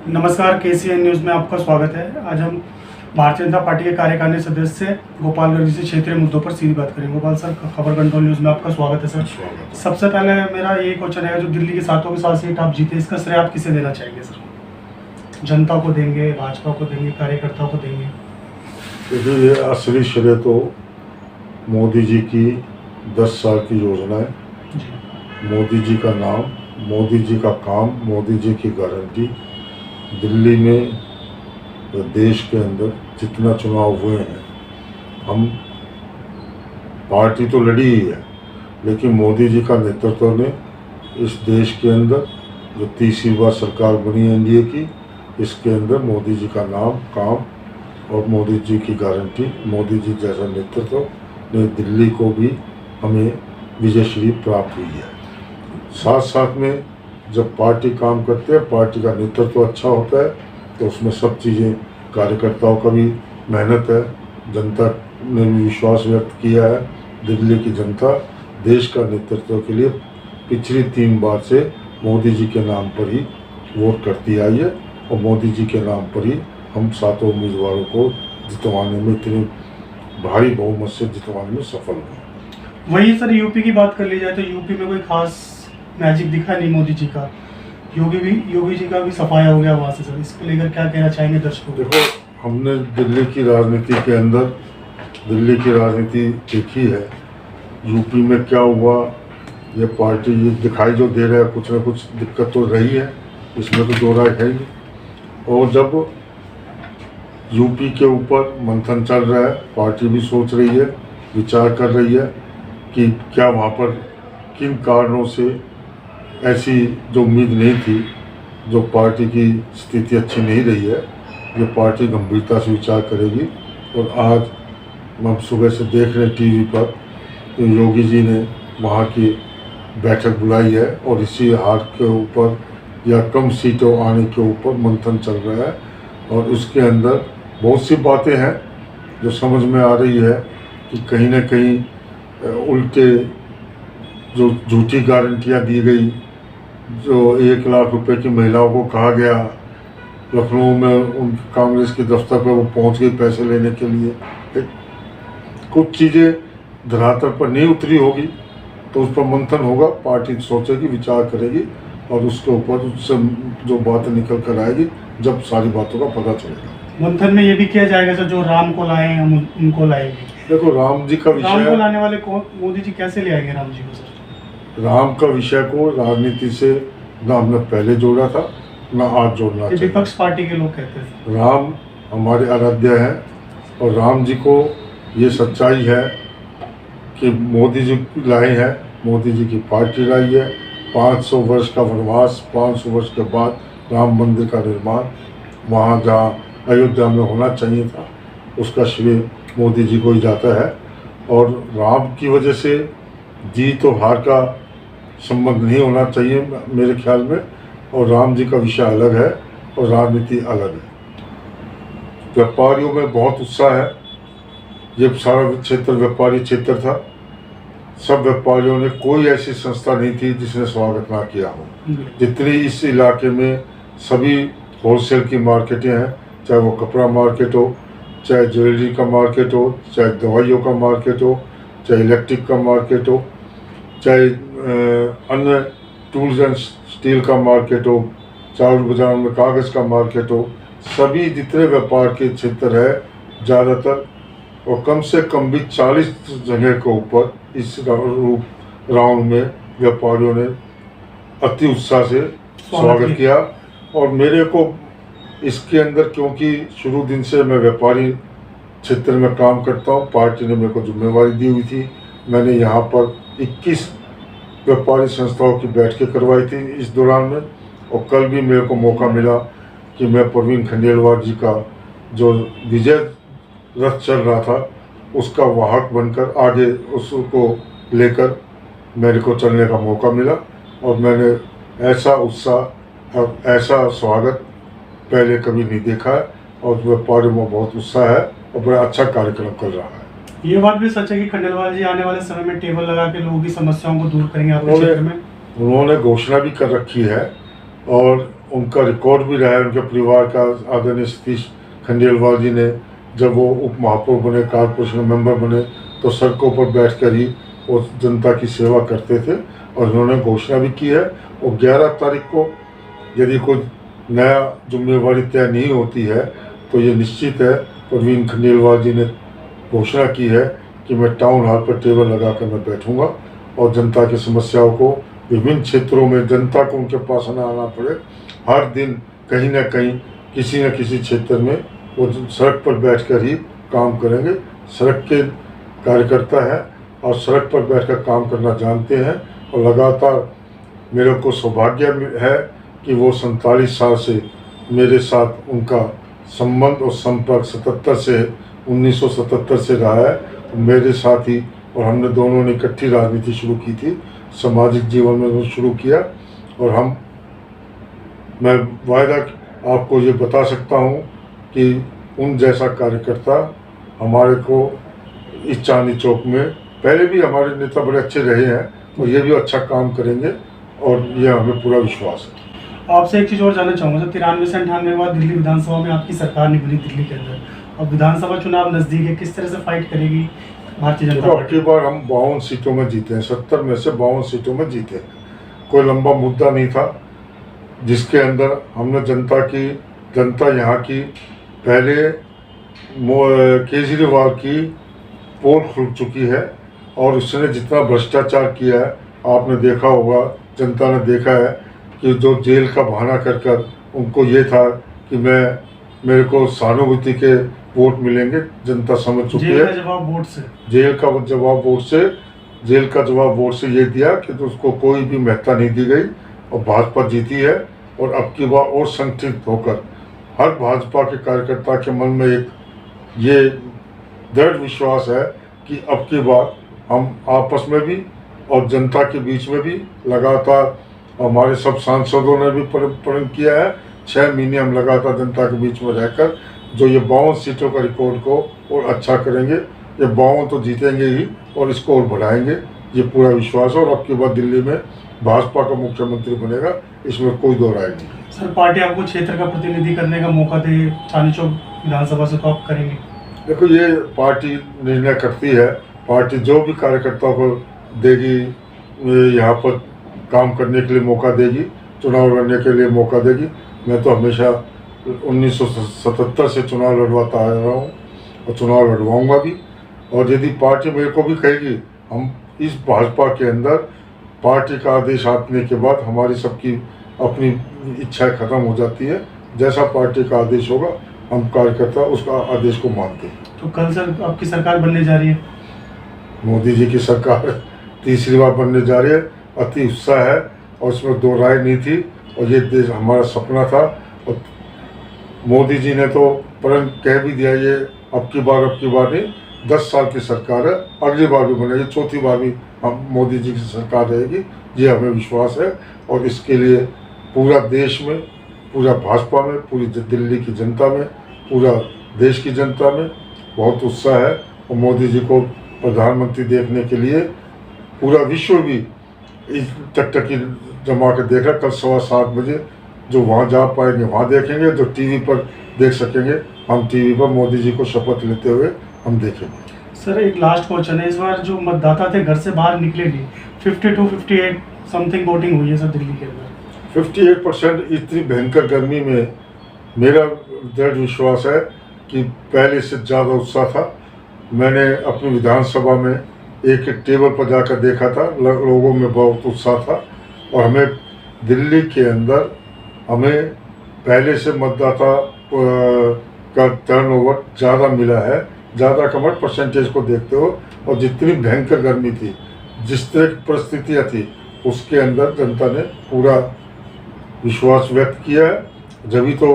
नमस्कार, KCN news में आपका स्वागत है। आज हम भारतीय जनता पार्टी के कार्यकारिणी सदस्य गोपाल गर्ग जी से क्षेत्रीय मुद्दों पर सीधी बात करेंगे। गोपाल सर, खबर कंट्रोल न्यूज़ में आपका स्वागत है सर। सबसे पहले मेरा यही क्वेश्चन है, जो दिल्ली की 7 के 7 सीट आप जीते, इसका श्रेय आप किसे देना चाहेंगे सर? जनता को देंगे, भाजपा को देंगे, कार्यकर्ताओं को देंगे? देखिए, ये असली श्रेय तो मोदी जी की 10 साल की योजना है। मोदी जी का नाम, मोदी जी का काम, मोदी जी की गारंटी। दिल्ली में देश के अंदर जितना चुनाव हुए हैं, हम पार्टी तो लड़ी ही है, लेकिन मोदी जी का नेतृत्व ने इस देश के अंदर जो तीसरी बार सरकार बनी है एनडीए की, इसके अंदर मोदी जी का नाम, काम और मोदी जी की गारंटी, मोदी जी जैसा नेतृत्व ने दिल्ली को भी हमें विजयश्री प्राप्त हुई है। साथ साथ में जब पार्टी काम करते हैं, पार्टी का नेतृत्व अच्छा होता है, तो उसमें सब चीज़ें, कार्यकर्ताओं का भी मेहनत है, जनता ने भी विश्वास व्यक्त किया है। दिल्ली की जनता देश का नेतृत्व के लिए पिछली 3 बार से मोदी जी के नाम पर ही वोट करती आई है और मोदी जी के नाम पर ही हम 7 उम्मीदवारों को जितवाने में, इतने भारी बहुमत से जितवाने में सफल हुए। वही सर, यूपी की बात कर ली जाए तो यूपी में कोई खास मैजिक दिखा नहीं मोदी जी का। योगी जी का भी सफाया हो गया वहाँ से सर, इसको लेकर क्या कहना चाहेंगे दर्शकों? देखो, हमने दिल्ली की राजनीति के अंदर दिल्ली की राजनीति देखी है। यूपी में क्या हुआ, ये पार्टी ये दिखाई जो दे रहा है, कुछ ना कुछ दिक्कत तो रही है, इसमें तो दो राय है ही। और जब यूपी के ऊपर मंथन चल रहा है, पार्टी भी सोच रही है, विचार कर रही है कि क्या वहाँ पर किन कारणों से ऐसी जो उम्मीद नहीं थी, जो पार्टी की स्थिति अच्छी नहीं रही है, ये पार्टी गंभीरता से विचार करेगी। और आज हम सुबह से देख रहे हैं टीवी पर, तो योगी जी ने वहाँ की बैठक बुलाई है और इसी हार के ऊपर या कम सीटों आने के ऊपर मंथन चल रहा है। और उसके अंदर बहुत सी बातें हैं जो समझ में आ रही है कि कहीं ना कहीं उल्टे जो झूठी गारंटियाँ दी गई, जो 1 लाख रुपए की महिलाओं को कहा गया, लखनऊ में उन कांग्रेस के दफ्तर पर वो पहुंच गई पैसे लेने के लिए, कुछ चीज़ें धरातल पर नहीं उतरी होगी, तो उस पर मंथन होगा, पार्टी सोचेगी, विचार करेगी और उसके ऊपर उससे जो बातें निकल कर आएगी, जब सारी बातों का पता चलेगा। मंथन में ये भी किया जाएगा सर, जो राम को लाए हम उनको लाएंगे। देखो, राम जी का विषय, राम को लाने वाले कौन? मोदी जी कैसे ले आएंगे राम जी को सर? राम का विषय को राजनीति से ना हमने पहले जोड़ा था, ना आज जोड़ना चाहिए। विपक्ष पार्टी के लोग कहते हैं राम हमारे आराध्य हैं और राम जी को ये सच्चाई है कि मोदी जी लाए हैं, मोदी जी की पार्टी लाई है। 500 वर्ष का वनवास, 500 वर्ष के बाद राम मंदिर का निर्माण वहाँ जहाँ अयोध्या में होना चाहिए था, उसका श्रेय मोदी जी को ही जाता है। और राम की वजह से जीत और हार का संबंध नहीं होना चाहिए मेरे ख्याल में। और राम जी का विषय अलग है और राजनीति अलग है। व्यापारियों में बहुत उत्साह है, ये सारा क्षेत्र व्यापारी क्षेत्र था। सब व्यापारियों ने, कोई ऐसी संस्था नहीं थी जिसने स्वागत ना किया हो। जितनी इस इलाके में सभी होलसेल की मार्केटें हैं, चाहे वो कपड़ा मार्केट हो, चाहे ज्वेलरी का मार्केट हो, चाहे दवाइयों का मार्केट हो, चाहे इलेक्ट्रिक का मार्केट हो, चाहे अन्य टूल्स एंड स्टील का मार्केट हो, चावल बाजार में कागज़ का मार्केट हो, सभी जितने व्यापार के क्षेत्र है ज़्यादातर, और कम से कम भी 40 जगह के ऊपर इस राउंड में व्यापारियों ने अति उत्साह से स्वागत किया। और मेरे को इसके अंदर, क्योंकि शुरू दिन से मैं व्यापारी क्षेत्र में काम करता हूँ, पार्टी ने मेरे को जिम्मेवारी दी हुई थी। मैंने यहाँ पर 21 व्यापारी संस्थाओं की बैठकें करवाई थी इस दौरान में। और कल भी मेरे को मौका मिला कि मैं प्रवीण खंडेलवाल जी का जो विजय रथ चल रहा था, उसका वाहक बनकर आगे उसको लेकर मेरे को चलने का मौका मिला। और मैंने ऐसा उत्साह और ऐसा स्वागत पहले कभी नहीं देखा है। और व्यापारियों में बहुत उत्साह है और बड़ा अच्छा कार्यक्रम कर रहा है। ये बात भी सच है कि खंडेलवाल जी आने वाले समय में टेबल लगा के लोगों की समस्याओं को दूर करेंगे आपके क्षेत्र में? उन्होंने घोषणा भी कर रखी है और उनका रिकॉर्ड भी रहा है उनके परिवार का। आदरणीय सतीश खंडेलवाल जी ने जब वो उप महापौर बने, कारपोरेशन मेंबर बने, तो सड़कों पर बैठकर ही वो जनता की सेवा करते थे। और उन्होंने घोषणा भी की है, और 11 तारीख को यदि कोई नया जिम्मेवारी तय नहीं होती है तो ये निश्चित है, प्रवीण खंडेलवाल जी ने घोषणा की है कि मैं टाउन हॉल पर टेबल लगा कर मैं बैठूंगा और जनता की समस्याओं को विभिन्न क्षेत्रों में जनता को उनके पास न आना पड़े। हर दिन कहीं ना कहीं किसी न किसी क्षेत्र में वो सड़क पर बैठकर ही काम करेंगे। सड़क के कार्यकर्ता हैं और सड़क पर बैठकर काम करना जानते हैं, और लगातार मेरे को सौभाग्य है कि वो 47 साल से मेरे साथ उनका संबंध और संपर्क 1977 से रहा है। मेरे साथ ही, और हमने दोनों ने इकट्ठी राजनीति शुरू की थी, सामाजिक जीवन में शुरू किया। और मैं वायदा आपको ये बता सकता हूँ कि उन जैसा कार्यकर्ता हमारे को इस चांदनी चौक में, पहले भी हमारे नेता बड़े अच्छे रहे हैं और ये भी अच्छा काम करेंगे, और ये हमें पूरा विश्वास है। आपसे एक चीज़ और जानना चाहूँगा सर, 93 से 98 के बाद दिल्ली विधानसभा में आपकी सरकार नहीं बनी दिल्ली के अंदर, अब विधानसभा चुनाव नज़दीक है, किस तरह से फाइट करेगी भारतीय जनता पार्टी? अबकी बार हम 52 सीटों में जीते हैं, 70 में से 52 सीटों में जीते हैं। कोई लंबा मुद्दा नहीं था जिसके अंदर हमने जनता यहाँ की, पहले केजरीवाल की पोल खुल चुकी है, और उसने जितना भ्रष्टाचार किया है आपने देखा होगा, जनता ने देखा है कि जो जेल का बहाना कर उनको ये था कि मेरे को सहानुभूति के वोट मिलेंगे, जनता समझ चुकी है। जेल का जवाब वोट से ये दिया कि तो उसको कोई भी महत्ता नहीं दी गई, और भाजपा जीती है। और अब की बार और संगठित होकर हर भाजपा के कार्यकर्ता के मन में एक ये दृढ़ विश्वास है कि अब की बार हम आपस में भी और जनता के बीच में भी लगातार, हमारे सब सांसदों ने भी प्रण किया है, 6 महीने हम लगातार जनता के बीच में रहकर जो ये 52 सीटों का रिकॉर्ड को और अच्छा करेंगे। ये 52 तो जीतेंगे ही, और इसको और बढ़ाएंगे, ये पूरा विश्वास है। और अब की बार दिल्ली में भाजपा का मुख्यमंत्री बनेगा, इसमें कोई दो राय नहीं है। सर, पार्टी आपको क्षेत्र का प्रतिनिधि करने का मौका दे चांदनी चौक विधानसभा से, तो आप करेंगे? देखो, ये पार्टी निर्णय करती है, पार्टी जो भी कार्यकर्ताओं को देगी, यहाँ पर काम करने के लिए मौका देगी, चुनाव लड़ने के लिए मौका देगी। मैं तो हमेशा 1977 से चुनाव लड़वाता आ रहा हूँ और चुनाव लड़वाऊँगा भी। और यदि पार्टी मेरे को भी कहेगी, हम इस भाजपा के अंदर पार्टी का आदेश आने के बाद हमारी सबकी अपनी इच्छाएं खत्म हो जाती है। जैसा पार्टी का आदेश होगा हम कार्यकर्ता उसका आदेश को मानते हैं। तो कल सर आपकी सरकार बनने जा रही है, मोदी जी की सरकार तीसरी बार बनने जा रही है। अति उत्साह है और उसमें दो राय नहीं थी, और ये देश हमारा सपना था। और मोदी जी ने तो प्रण कह भी दिया, ये अब की बार नहीं, 10 साल की सरकार है, अगली बार भी बनेगी, चौथी बार भी हम मोदी जी की सरकार रहेगी, ये हमें विश्वास है। और इसके लिए पूरा देश में, पूरा भाजपा में, पूरी दिल्ली की जनता में, पूरा देश की जनता में बहुत उत्साह है। और मोदी जी को प्रधानमंत्री देखने के लिए पूरा विश्व भी इस टकटकी जमा कर देख रहा। कल 7:15 बजे जो वहाँ जा पाएंगे वहाँ देखेंगे, जो टीवी पर देख सकेंगे हम टीवी पर मोदी जी को शपथ लेते हुए हम देखेंगे। सर, एक लास्ट क्वेश्चन है, इस बार जो मतदाता थे घर से बाहर निकले नहीं, 52-58 समथिंग वोटिंग हुई है सर दिल्ली के अंदर। 58%। इतनी भयंकर गर्मी में मेरा दृढ़ विश्वास है कि पहले से ज़्यादा उत्साह था। मैंने अपनी विधानसभा में एक टेबल पर जाकर देखा था, लोगों में बहुत उत्साह था। और हमें दिल्ली के अंदर हमें पहले से मतदाता का टर्नओवर ज़्यादा मिला है, ज़्यादा कमर परसेंटेज को देखते हो। और जितनी भयंकर गर्मी थी, जिस तरह की परिस्थितियाँ थी, उसके अंदर जनता ने पूरा विश्वास व्यक्त किया है। जभी तो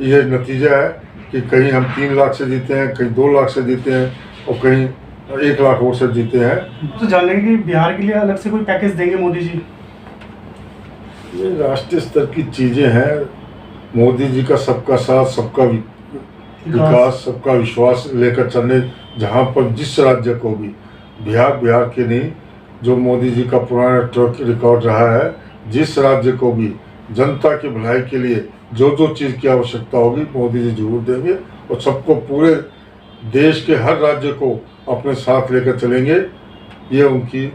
ये नतीजा है कि कहीं हम 3 लाख से जीते हैं, कहीं 2 लाख से जीते हैं, और कहीं 1 लाख वोट से जीते हैं। तो जान लेंगे कि बिहार के लिए अलग से कोई पैकेज देंगे मोदी जी? ये राष्ट्रीय स्तर की चीज़ें हैं। मोदी जी का सबका साथ, सबका विकास, सबका विश्वास लेकर चलने, जहाँ पर जिस राज्य को भी, बिहार के नहीं, जो मोदी जी का पुराना ट्रैक रिकॉर्ड रहा है, जिस राज्य को भी जनता की भलाई के लिए जो जो चीज़ की आवश्यकता होगी मोदी जी जरूर देंगे और सबको पूरे देश के हर राज्य को अपने साथ लेकर चलेंगे। ये उनकी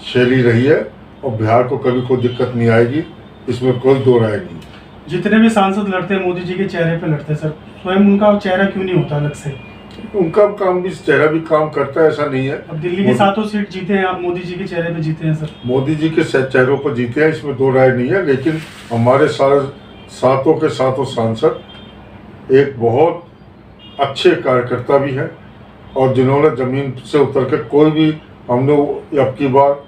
शैली रही है और बिहार को कभी कोई दिक्कत नहीं आएगी, इसमें कोई दो राय नहीं। जितने भी सांसद लड़ते हैं मोदी जी के चेहरे पे लड़ते हैं सर, स्वयं उनका चेहरा क्यों नहीं होता अलग से? उनका काम भी, चेहरा भी काम करता है, ऐसा नहीं है। अब दिल्ली की 7 सीट जीते हैं आप, मोदी जी के चेहरे पे जीते हैं सर। मोदी जी के चेहरों पर जीते हैं, इसमें दो राय नहीं है, लेकिन हमारे सारे सातों के सातों सांसद एक बहुत अच्छे कार्यकर्ता भी हैं और जिन्होंने ज़मीन से उतर के कोई भी, हमने अब की बार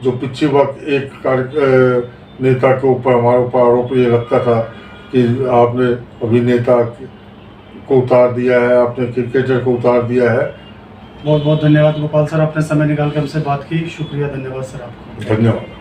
जो पिछली बार एक नेता के ऊपर हमारे ऊपर आरोप ये लगता था कि आपने अभिनेता को उतार दिया है, आपने क्रिकेटर को उतार दिया है। बहुत बहुत धन्यवाद गोपाल सर, आपने समय निकाल कर हमसे बात की। शुक्रिया, धन्यवाद सर आपको। धन्यवाद।